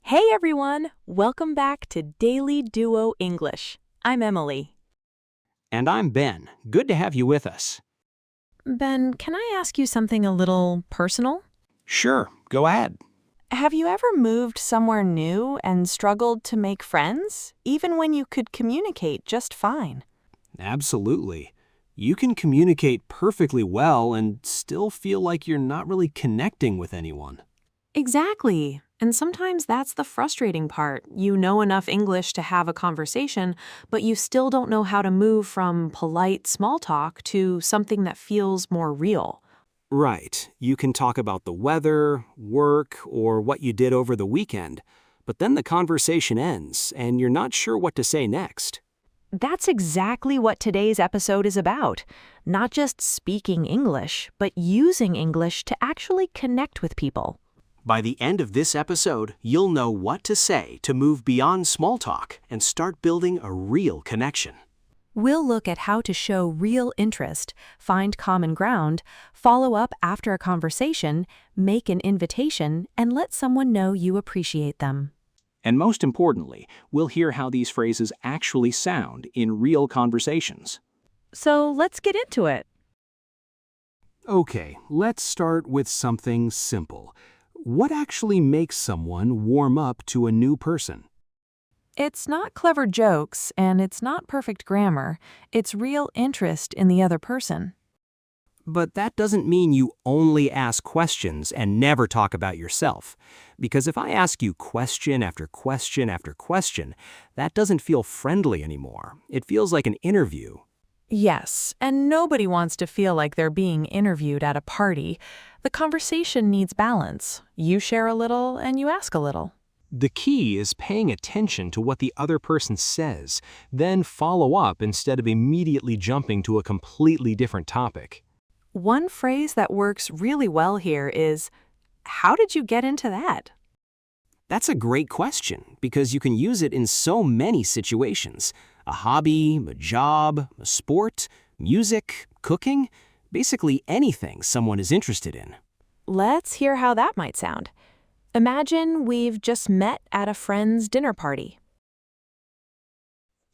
Hey everyone! Welcome back to Daily Duo English. I'm Emily. And I'm Ben. Good to have you with us. Ben, can I ask you something a little personal? Sure, go ahead. Have you ever moved somewhere new and struggled to make friends, even when you could communicate just fine? Absolutely. You can communicate perfectly well and still feel like you're not really connecting with anyone. Exactly. And sometimes that's the frustrating part. You know enough English to have a conversation, but you still don't know how to move from polite small talk to something that feels more real. Right. You can talk about the weather, work, or what you did over the weekend, but then the conversation ends and you're not sure what to say next. That's exactly what today's episode is about. Not just speaking English, but using English to actually connect with people. By the end of this episode, you'll know what to say to move beyond small talk and start building a real connection. We'll look at how to show real interest, find common ground, follow up after a conversation, make an invitation, and let someone know you appreciate them. And most importantly, we'll hear how these phrases actually sound in real conversations. So let's get into it. Okay, let's start with something simple. What actually makes someone warm up to a new person? It's not clever jokes, and it's not perfect grammar. It's real interest in the other person. But that doesn't mean you only ask questions and never talk about yourself. Because if I ask you question after question after question, that doesn't feel friendly anymore. It feels like an interview. Yes, and nobody wants to feel like they're being interviewed at a party. The conversation needs balance. You share a little and you ask a little. The key is paying attention to what the other person says, then follow up instead of immediately jumping to a completely different topic. One phrase that works really well here is, "How did you get into that?" That's a great question because you can use it in so many situations. A hobby, a job, a sport, music, cooking, basically anything someone is interested in. Let's hear how that might sound. Imagine we've just met at a friend's dinner party.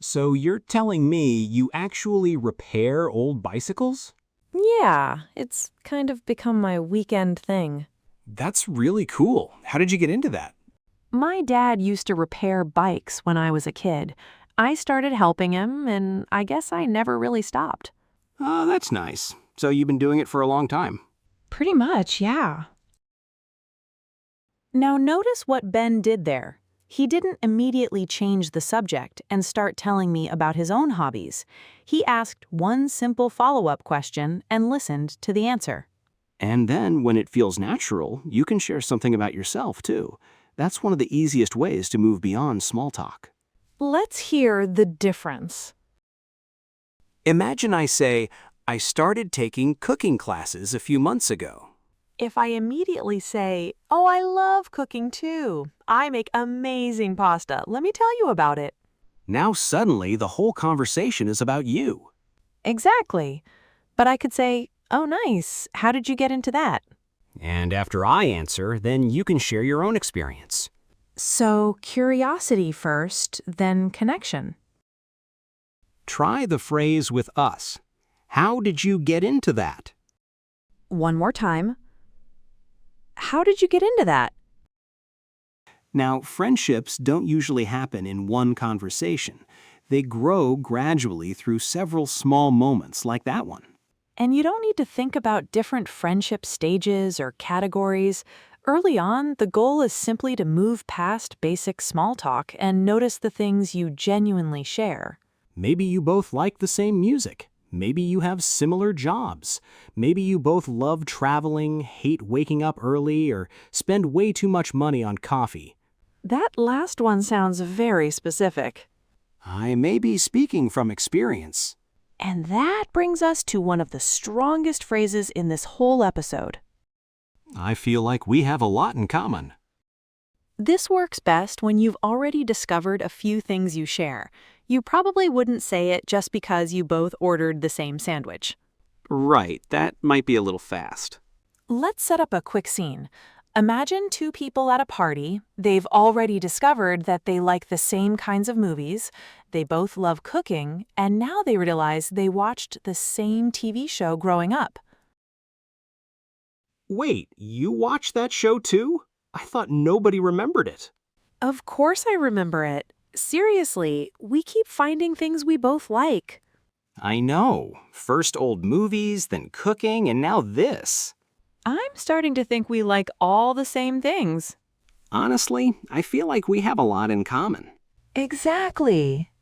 So you're telling me you actually repair old bicycles? Yeah, it's kind of become my weekend thing. That's really cool. How did you get into that? My dad used to repair bikes when I was a kid. I started helping him, and I guess I never really stopped. Oh, that's nice. So you've been doing it for a long time. Pretty much, yeah. Now notice what Ben did there. He didn't immediately change the subject and start telling me about his own hobbies. He asked one simple follow-up question and listened to the answer. And then, when it feels natural, you can share something about yourself, too. That's one of the easiest ways to move beyond small talk. Let's hear the difference. Imagine I say, I started taking cooking classes a few months ago. If I immediately say, "Oh, I love cooking too. I make amazing pasta. Let me tell you about it." Now suddenly the whole conversation is about you. Exactly. But I could say, "Oh, nice. How did you get into that?" And after I answer, then you can share your own experience. So, curiosity first, then connection. Try the phrase with us. How did you get into that? One more time. How did you get into that? Now, friendships don't usually happen in one conversation. They grow gradually through several small moments like that one. And you don't need to think about different friendship stages or categories. Early on, the goal is simply to move past basic small talk and notice the things you genuinely share. Maybe you both like the same music. Maybe you have similar jobs. Maybe you both love traveling, hate waking up early, or spend way too much money on coffee. That last one sounds very specific. I may be speaking from experience. And that brings us to one of the strongest phrases in this whole episode. I feel like we have a lot in common. This works best when you've already discovered a few things you share. You probably wouldn't say it just because you both ordered the same sandwich. Right, that might be a little fast. Let's set up a quick scene. Imagine two people at a party. They've already discovered that they like the same kinds of movies, they both love cooking, and now they realize they watched the same TV show growing up. Wait, you watched that show too? I thought nobody remembered it. Of course I remember it. Seriously, we keep finding things we both like. I know. First old movies, then cooking, and now this. I'm starting to think we like all the same things. Honestly, I feel like we have a lot in common. Exactly.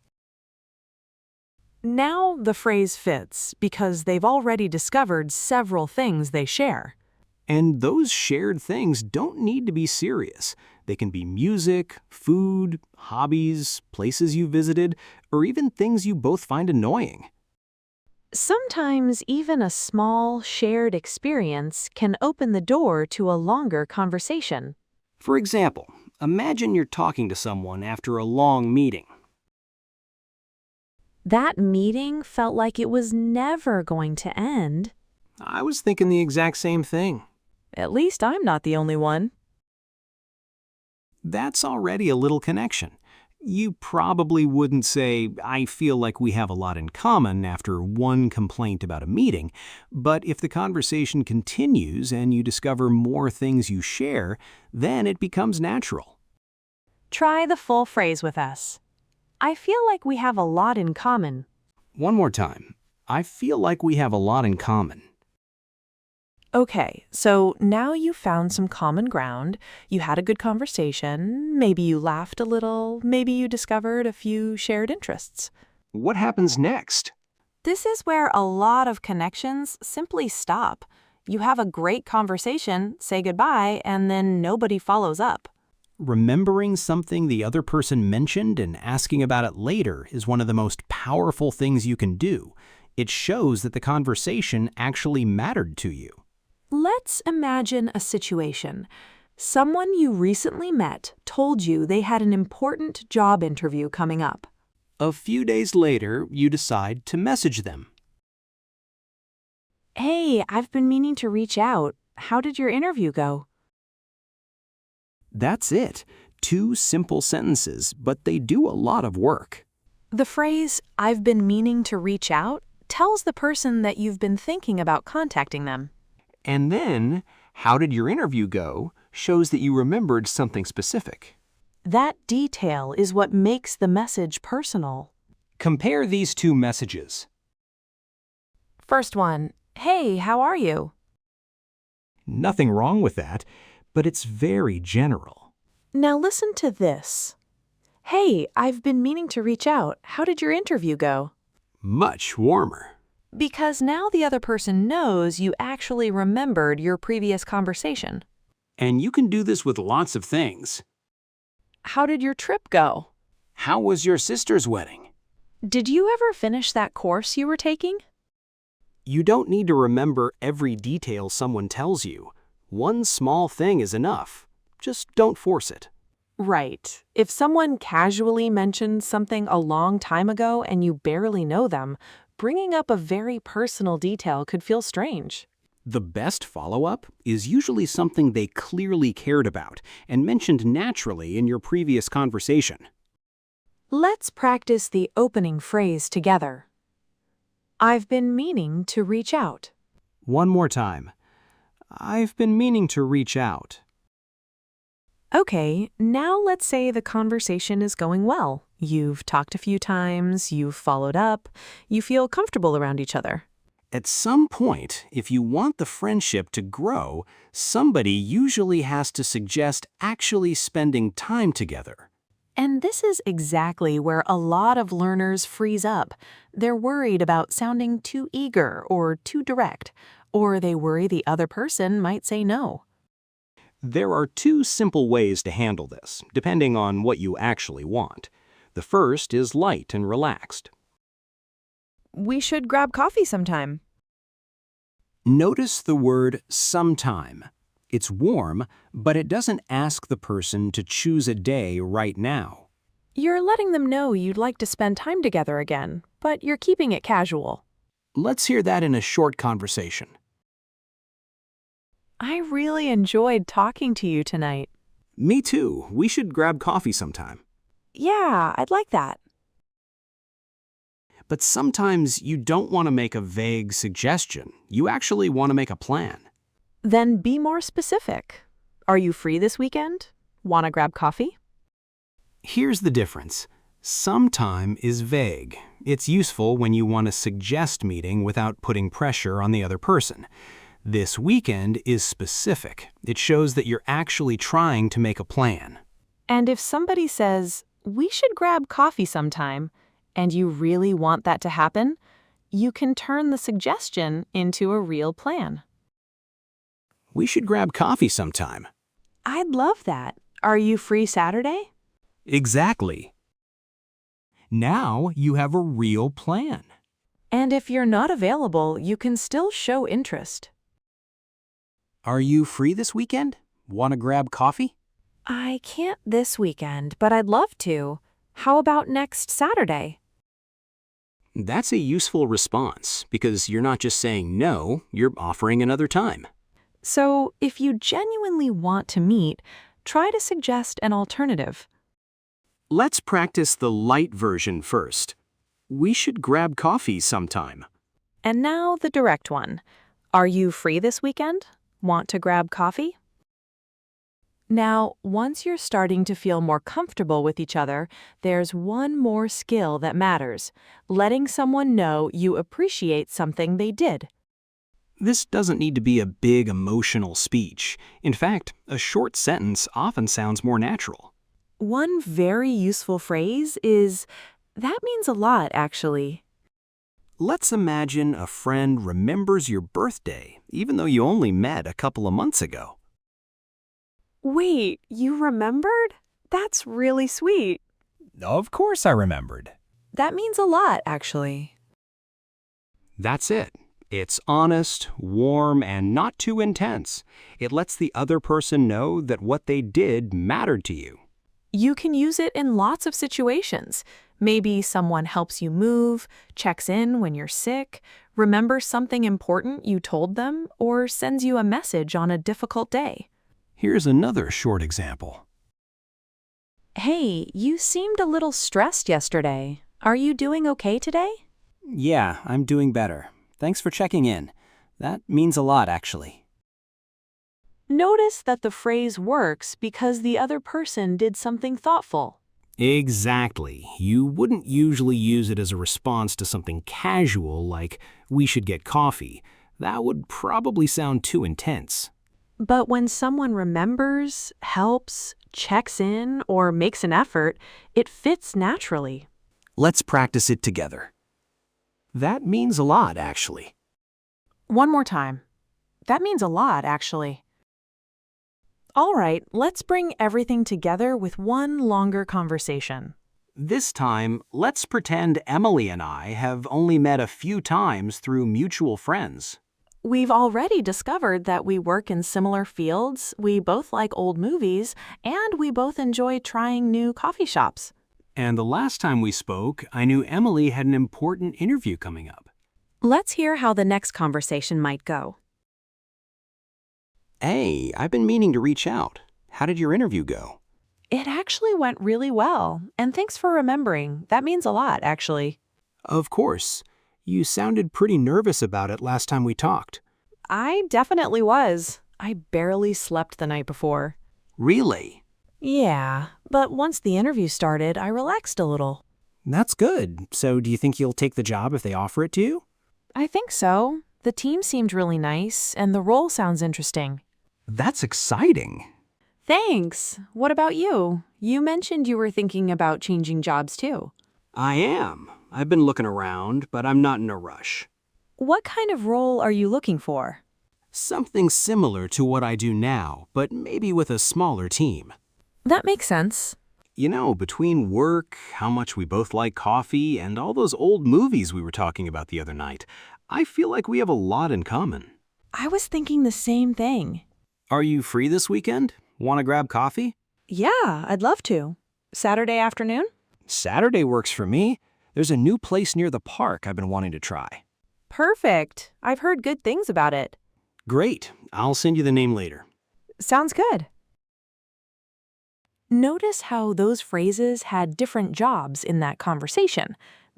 Now the phrase fits because they've already discovered several things they share. And those shared things don't need to be serious. They can be music, food, hobbies, places you visited, or even things you both find annoying. Sometimes even a small, shared experience can open the door to a longer conversation. For example, imagine you're talking to someone after a long meeting. That meeting felt like it was never going to end. I was thinking the exact same thing. At least I'm not the only one. That's already a little connection. You probably wouldn't say, I feel like we have a lot in common after one complaint about a meeting, but if the conversation continues and you discover more things you share, then it becomes natural. Try the full phrase with us. I feel like we have a lot in common. One more time. I feel like we have a lot in common. Okay, so now you found some common ground, you had a good conversation, maybe you laughed a little, maybe you discovered a few shared interests. What happens next? This is where a lot of connections simply stop. You have a great conversation, say goodbye, and then nobody follows up. Remembering something the other person mentioned and asking about it later is one of the most powerful things you can do. It shows that the conversation actually mattered to you. Let's imagine a situation. Someone you recently met told you they had an important job interview coming up. A few days later, you decide to message them. Hey, I've been meaning to reach out. How did your interview go? That's it. 2 simple sentences, but they do a lot of work. The phrase, I've been meaning to reach out, tells the person that you've been thinking about contacting them. And then, how did your interview go, shows that you remembered something specific. That detail is what makes the message personal. Compare these 2 messages. First one, hey, how are you? Nothing wrong with that, but it's very general. Now listen to this. Hey, I've been meaning to reach out. How did your interview go? Much warmer. Because now the other person knows you actually remembered your previous conversation. And you can do this with lots of things. How did your trip go? How was your sister's wedding? Did you ever finish that course you were taking? You don't need to remember every detail someone tells you. One small thing is enough. Just don't force it. Right. If someone casually mentioned something a long time ago and you barely know them, bringing up a very personal detail could feel strange. The best follow-up is usually something they clearly cared about and mentioned naturally in your previous conversation. Let's practice the opening phrase together. I've been meaning to reach out. One more time. I've been meaning to reach out. Okay, now let's say the conversation is going well. You've talked a few times, you've followed up, you feel comfortable around each other. At some point, if you want the friendship to grow, somebody usually has to suggest actually spending time together. And this is exactly where a lot of learners freeze up. They're worried about sounding too eager or too direct, or they worry the other person might say no. There are 2 simple ways to handle this, depending on what you actually want. The first is light and relaxed. We should grab coffee sometime. Notice the word sometime. It's warm, but it doesn't ask the person to choose a day right now. You're letting them know you'd like to spend time together again, but you're keeping it casual. Let's hear that in a short conversation. I really enjoyed talking to you tonight. Me too. We should grab coffee sometime. Yeah, I'd like that. But sometimes you don't want to make a vague suggestion. You actually want to make a plan. Then be more specific. Are you free this weekend? Want to grab coffee? Here's the difference. Sometime is vague. It's useful when you want to suggest meeting without putting pressure on the other person. This weekend is specific. It shows that you're actually trying to make a plan. And if somebody says, we should grab coffee sometime, and you really want that to happen, you can turn the suggestion into a real plan. We should grab coffee sometime. I'd love that. Are you free Saturday? Exactly. Now you have a real plan. And if you're not available, you can still show interest. Are you free this weekend? Want to grab coffee? I can't this weekend, but I'd love to. How about next Saturday? That's a useful response because you're not just saying no, you're offering another time. So, if you genuinely want to meet, try to suggest an alternative. Let's practice the light version first. We should grab coffee sometime. And now the direct one. Are you free this weekend? Want to grab coffee? Now, once you're starting to feel more comfortable with each other, there's one more skill that matters: letting someone know you appreciate something they did. This doesn't need to be a big emotional speech. In fact, a short sentence often sounds more natural. One very useful phrase is, "That means a lot, actually." Let's imagine a friend remembers your birthday, even though you only met a couple of months ago. Wait, you remembered? That's really sweet. Of course I remembered. That means a lot, actually. That's it. It's honest, warm, and not too intense. It lets the other person know that what they did mattered to you. You can use it in lots of situations. Maybe someone helps you move, checks in when you're sick, remembers something important you told them, or sends you a message on a difficult day. Here's another short example. Hey, you seemed a little stressed yesterday. Are you doing okay today? Yeah, I'm doing better. Thanks for checking in. That means a lot, actually. Notice that the phrase works because the other person did something thoughtful. Exactly. You wouldn't usually use it as a response to something casual like, we should get coffee. That would probably sound too intense. But when someone remembers, helps, checks in, or makes an effort, it fits naturally. Let's practice it together. That means a lot, actually. One more time. That means a lot, actually. All right, let's bring everything together with one longer conversation. This time, let's pretend Emily and I have only met a few times through mutual friends. We've already discovered that we work in similar fields, we both like old movies, and we both enjoy trying new coffee shops. And the last time we spoke, I knew Emily had an important interview coming up. Let's hear how the next conversation might go. Hey, I've been meaning to reach out. How did your interview go? It actually went really well, and thanks for remembering. That means a lot, actually. Of course. You sounded pretty nervous about it last time we talked. I definitely was. I barely slept the night before. Really? Yeah, but once the interview started, I relaxed a little. That's good. So do you think you'll take the job if they offer it to you? I think so. The team seemed really nice, and the role sounds interesting. That's exciting. Thanks. What about you? You mentioned you were thinking about changing jobs too. I am. I've been looking around, but I'm not in a rush. What kind of role are you looking for? Something similar to what I do now, but maybe with a smaller team. That makes sense. You know, between work, how much we both like coffee, and all those old movies we were talking about the other night, I feel like we have a lot in common. I was thinking the same thing. Are you free this weekend? Want to grab coffee? Yeah, I'd love to. Saturday afternoon? Saturday works for me. There's a new place near the park I've been wanting to try. Perfect. I've heard good things about it. Great. I'll send you the name later. Sounds good. Notice how those phrases had different jobs in that conversation.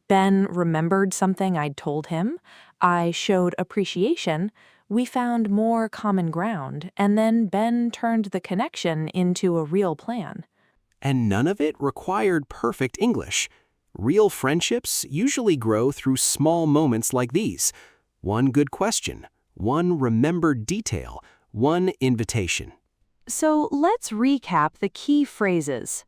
Ben remembered something I'd told him. I showed appreciation. We found more common ground, and then Ben turned the connection into a real plan. And none of it required perfect English. Real friendships usually grow through small moments like these. One good question, one remembered detail, one invitation. So let's recap the key phrases.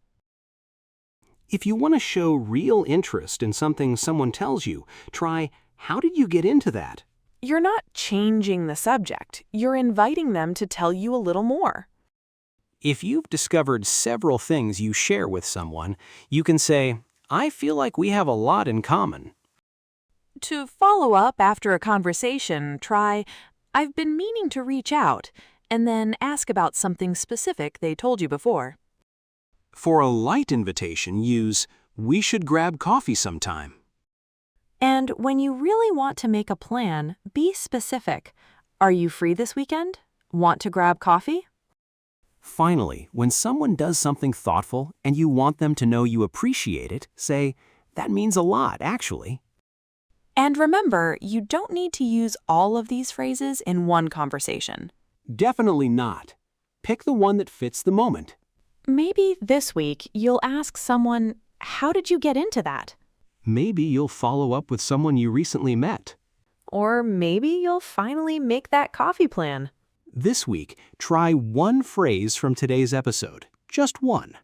If you want to show real interest in something someone tells you, try, "How did you get into that?" You're not changing the subject. You're inviting them to tell you a little more. If you've discovered several things you share with someone, you can say, "I feel like we have a lot in common." To follow up after a conversation, try, "I've been meaning to reach out," and then ask about something specific they told you before. For a light invitation, use, "We should grab coffee sometime." And when you really want to make a plan, be specific. Are you free this weekend? Want to grab coffee? Finally, when someone does something thoughtful and you want them to know you appreciate it, say, "That means a lot, actually." And remember, you don't need to use all of these phrases in one conversation. Definitely not. Pick the one that fits the moment. Maybe this week you'll ask someone, "How did you get into that?" Maybe you'll follow up with someone you recently met. Or maybe you'll finally make that coffee plan. This week, try one phrase from today's episode. Just one.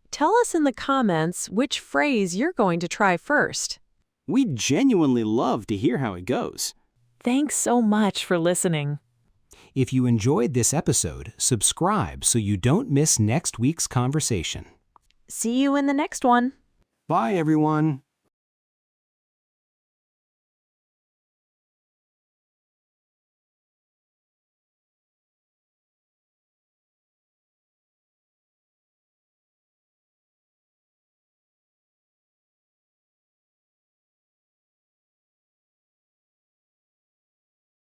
Tell us in the comments which phrase you're going to try first. We'd genuinely love to hear how it goes. Thanks so much for listening. If you enjoyed this episode, subscribe so you don't miss next week's conversation. See you in the next one. Bye, everyone.